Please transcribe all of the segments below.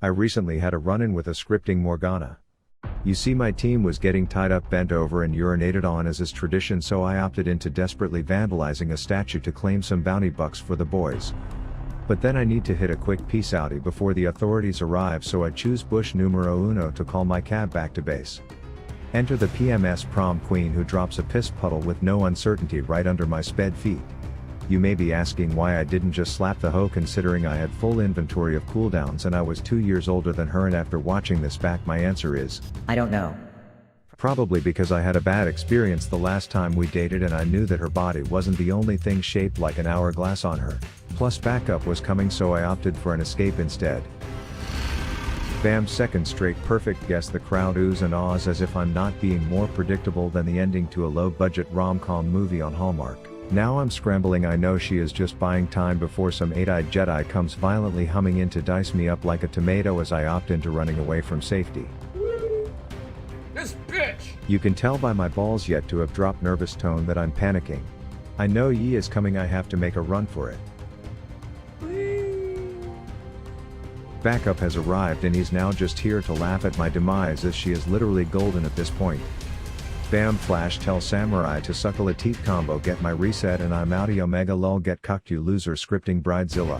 I recently had a run-in with a scripting Morgana. You see, my team was getting tied up, bent over and urinated on as is tradition, so I opted into desperately vandalizing a statue to claim some bounty bucks for the boys. But then I need to hit a quick peace outie before the authorities arrive, so I choose bush numero uno to call my cab back to base. Enter the PMS prom queen, who drops a piss puddle with no uncertainty right under my sped feet. You may be asking why I didn't just slap the hoe, considering I had full inventory of cooldowns and I was 2 years older than her, and after watching this back my answer is, I don't know. Probably because I had a bad experience the last time we dated and I knew that her body wasn't the only thing shaped like an hourglass on her. Plus backup was coming, so I opted for an escape instead. Bam, second straight perfect guess. The crowd oohs and ahs as if I'm not being more predictable than the ending to a low-budget rom-com movie on Hallmark. Now I'm scrambling. I know she is just buying time before some 8-eyed Jedi comes violently humming in to dice me up like a tomato as I opt into running away from safety. This bitch! You can tell by my balls yet to have dropped nervous tone that I'm panicking. I know Yi is coming. I have to make a run for it. Backup has arrived and he's now just here to laugh at my demise, as she is literally golden at this point. Bam, flash tell samurai to suckle a teeth combo, get my reset and I'm outie. Omega lol, get cucked you loser. Scripting bridezilla.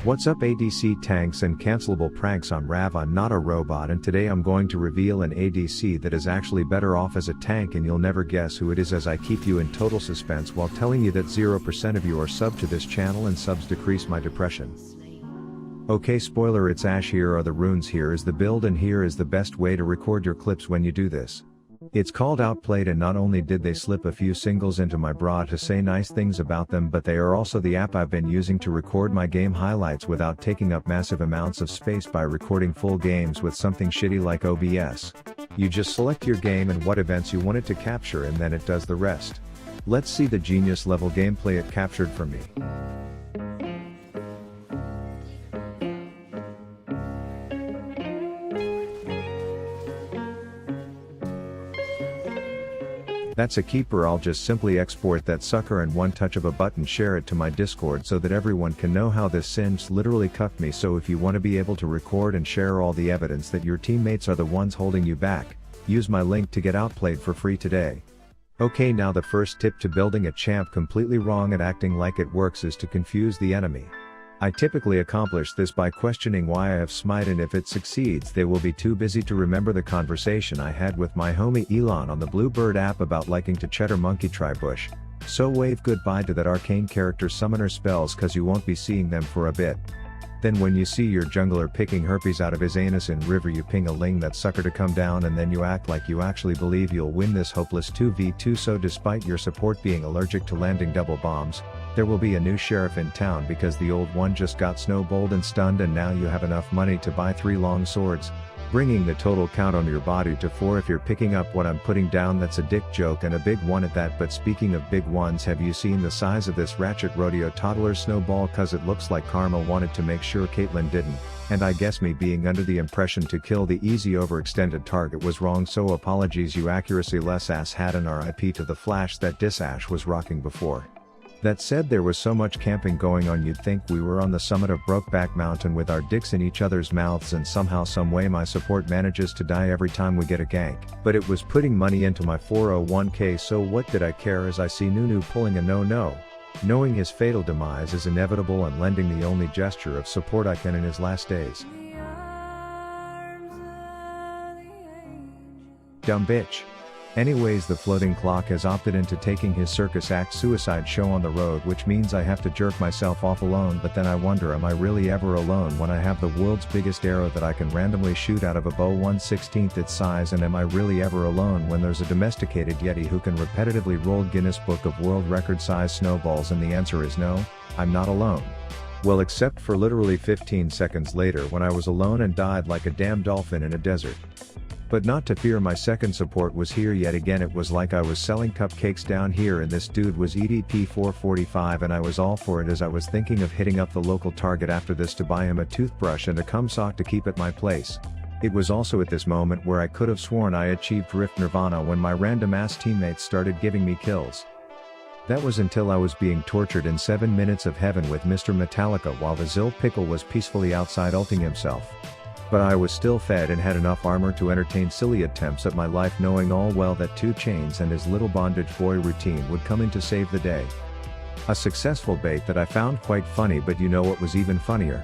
What's up ADC tanks and cancelable pranks? I'm Rav, I'm not a robot, and today I'm going to reveal an ADC that is actually better off as a tank, and you'll never guess who it is as I keep you in total suspense while telling you that 0% of you are subbed to this channel and subs decrease my depression. Okay, spoiler, it's Ash. Here are the runes, here is the build, and here is the best way to record your clips when you do this. It's called Outplayed, and not only did they slip a few singles into my bra to say nice things about them, but they are also the app I've been using to record my game highlights without taking up massive amounts of space by recording full games with something shitty like OBS. You just select your game and what events you want it to capture, and then it does the rest. Let's see the genius level gameplay it captured for me. That's a keeper. I'll just simply export that sucker and one touch of a button share it to my Discord so that everyone can know how this Sims literally cucked me. So if you want to be able to record and share all the evidence that your teammates are the ones holding you back, use my link to get Outplayed for free today. Okay, now the first tip to building a champ completely wrong at acting like it works is to confuse the enemy. I typically accomplish this by questioning why I have smite, and if it succeeds they will be too busy to remember the conversation I had with my homie Elon on the Bluebird app about liking to cheddar monkey try bush. So wave goodbye to that arcane character summoner spells, cause you won't be seeing them for a bit. Then when you see your jungler picking herpes out of his anus in river, you ping a ling that sucker to come down, and then you act like you actually believe you'll win this hopeless 2v2. So despite your support being allergic to landing double bombs, there will be a new sheriff in town because the old one just got snowballed and stunned, and now you have enough money to buy 3 long swords, bringing the total count on your body to 4 if you're picking up what I'm putting down. That's a dick joke, and a big one at that. But speaking of big ones, have you seen the size of this ratchet rodeo toddler snowball? Cause it looks like Karma wanted to make sure Caitlyn didn't, and I guess me being under the impression to kill the easy overextended target was wrong, so apologies you accuracy less ass had an RIP to the flash that dis Ash was rocking before. That said, there was so much camping going on you'd think we were on the summit of Brokeback Mountain with our dicks in each other's mouths, and somehow someway my support manages to die every time we get a gank. But it was putting money into my 401k, so what did I care as I see Nunu pulling a no-no, knowing his fatal demise is inevitable and lending the only gesture of support I can in his last days. Dumb bitch. Anyways, the floating clock has opted into taking his circus act suicide show on the road, which means I have to jerk myself off alone. But then I wonder, am I really ever alone when I have the world's biggest arrow that I can randomly shoot out of a bow 1/16 its size? And am I really ever alone when there's a domesticated yeti who can repetitively roll Guinness Book of World Record size snowballs? And the answer is no, I'm not alone. Well, except for literally 15 seconds later when I was alone and died like a damn dolphin in a desert. But not to fear, my second support was here yet again. It was like I was selling cupcakes down here and this dude was EDP 445, and I was all for it as I was thinking of hitting up the local Target after this to buy him a toothbrush and a cum sock to keep at my place. It was also at this moment where I could have sworn I achieved Rift Nirvana when my random ass teammates started giving me kills. That was until I was being tortured in 7 minutes of heaven with Mr. Metallica while the Zill Pickle was peacefully outside ulting himself. But I was still fed and had enough armor to entertain silly attempts at my life, knowing all well that 2 Chainz and his little bondage boy routine would come in to save the day. A successful bait that I found quite funny, but you know what was even funnier?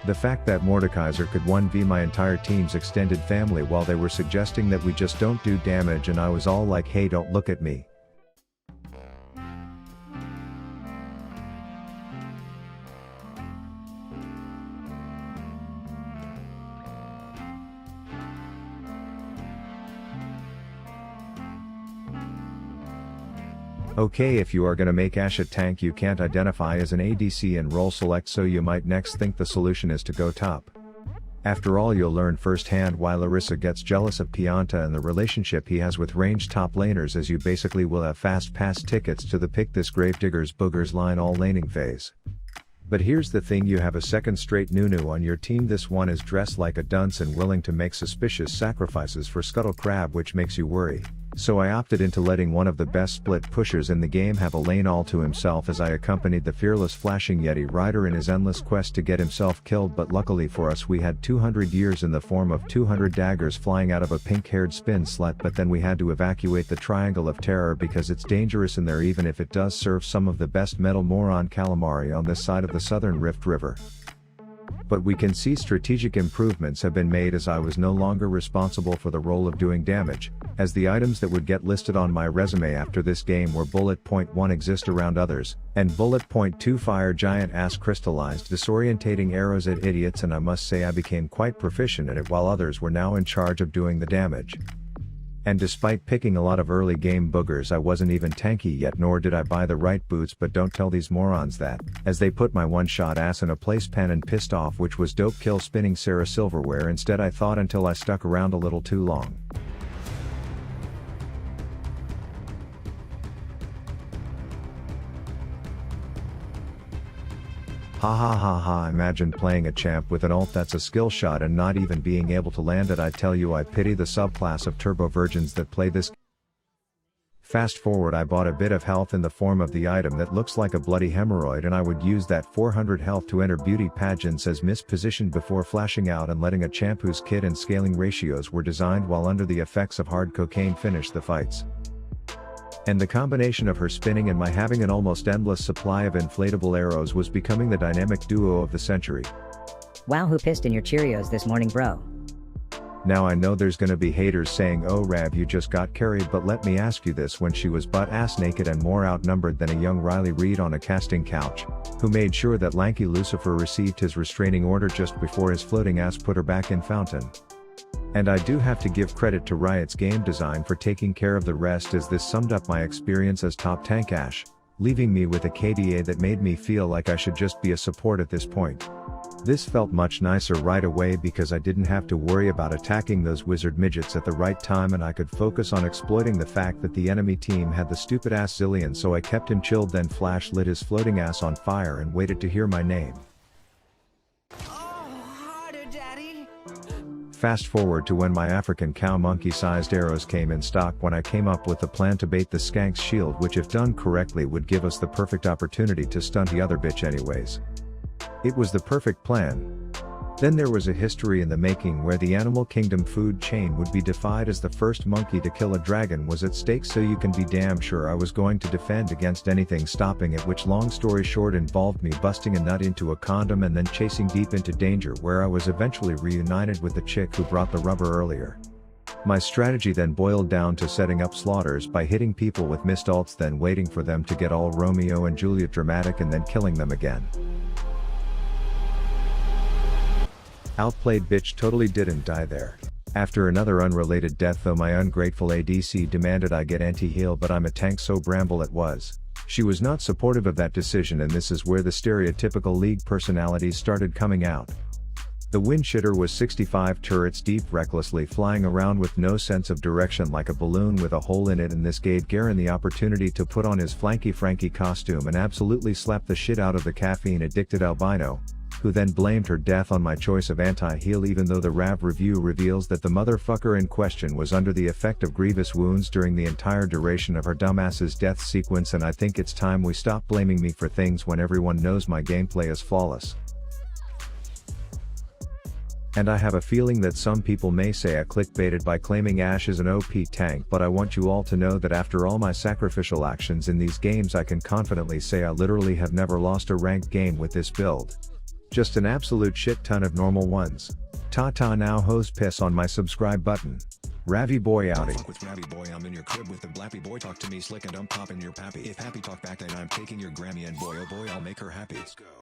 The fact that Mordekaiser could 1v my entire team's extended family while they were suggesting that we just don't do damage, and I was all like, hey, don't look at me. Okay, if you are gonna make Ashe a tank you can't identify as an ADC and role select, so you might next think the solution is to go top. After all, you'll learn firsthand why Larissa gets jealous of Pianta and the relationship he has with ranged top laners, as you basically will have fast pass tickets to the pick this Gravediggers Boogers line all laning phase. But here's the thing, you have a second straight Nunu on your team. This one is dressed like a dunce and willing to make suspicious sacrifices for Scuttle Crab, which makes you worry. So I opted into letting one of the best split pushers in the game have a lane all to himself as I accompanied the fearless flashing Yeti rider in his endless quest to get himself killed, but luckily for us we had 200 years in the form of 200 daggers flying out of a pink-haired spin slut, but then we had to evacuate the Triangle of Terror because it's dangerous in there, even if it does serve some of the best metal moron calamari on this side of the Southern Rift River. But we can see strategic improvements have been made, as I was no longer responsible for the role of doing damage, as the items that would get listed on my resume after this game were bullet point 1 exist around others, and bullet point 2 fire giant ass crystallized disorientating arrows at idiots, and I must say I became quite proficient at it while others were now in charge of doing the damage. And despite picking a lot of early game boogers, I wasn't even tanky yet, nor did I buy the right boots, but don't tell these morons that, as they put my one-shot ass in a place pan and pissed off, which was dope kill spinning Sarah Silverware instead, I thought, until I stuck around a little too long. Ha ha ha ha, imagine playing a champ with an ult that's a skill shot and not even being able to land it. I tell you, I pity the subclass of turbo virgins that play this. Fast forward, I bought a bit of health in the form of the item that looks like a bloody hemorrhoid, and I would use that 400 health to enter beauty pageants as mispositioned before flashing out and letting a champ whose kit and scaling ratios were designed while under the effects of hard cocaine finish the fights. And the combination of her spinning and my having an almost endless supply of inflatable arrows was becoming the dynamic duo of the century. Wow, who pissed in your Cheerios this morning, bro? Now I know there's gonna be haters saying, oh Rav, you just got carried, but let me ask you this: when she was butt-ass naked and more outnumbered than a young Riley Reid on a casting couch, who made sure that lanky Lucifer received his restraining order just before his floating ass put her back in fountain? And I do have to give credit to Riot's game design for taking care of the rest, as this summed up my experience as top tank Ashe, leaving me with a KDA that made me feel like I should just be a support at this point. This felt much nicer right away because I didn't have to worry about attacking those wizard midgets at the right time, and I could focus on exploiting the fact that the enemy team had the stupid ass Zillion, so I kept him chilled, then Flash lit his floating ass on fire and waited to hear my name. Fast forward to when my African cow monkey-sized arrows came in stock, when I came up with the plan to bait the skank's shield, which if done correctly would give us the perfect opportunity to stun the other bitch anyways. It was the perfect plan. Then there was a history in the making where the Animal Kingdom food chain would be defied as the first monkey to kill a dragon was at stake, so you can be damn sure I was going to defend against anything stopping it, which long story short involved me busting a nut into a condom and then chasing deep into danger, where I was eventually reunited with the chick who brought the rubber earlier. My strategy then boiled down to setting up slaughters by hitting people with missed ults, then waiting for them to get all Romeo and Juliet dramatic and then killing them again. Outplayed bitch, totally didn't die there. After another unrelated death though, my ungrateful ADC demanded I get anti-heal, but I'm a tank so bramble it was. She was not supportive of that decision, and this is where the stereotypical League personalities started coming out. The windshitter was 65 turrets deep, recklessly flying around with no sense of direction, like a balloon with a hole in it, and this gave Garen the opportunity to put on his Flanky Frankie costume and absolutely slap the shit out of the caffeine addicted albino, who then blamed her death on my choice of anti-heal even though the RAV review reveals that the motherfucker in question was under the effect of grievous wounds during the entire duration of her dumbass's death sequence, and I think it's time we stop blaming me for things when everyone knows my gameplay is flawless. And I have a feeling that some people may say I clickbaited by claiming Ashe is an OP tank, but I want you all to know that after all my sacrificial actions in these games I can confidently say I literally have never lost a ranked game with this build. Just an absolute shit ton of normal ones. Ta-ta now hoes, piss on my subscribe button. Ravi boy outing. Fuck with Ravi boy, I'm in your crib with the blappy boy, talk to me slick and I'm popping your pappy. If happy talk back then I'm taking your Grammy and boy oh boy I'll make her happy. Let's go.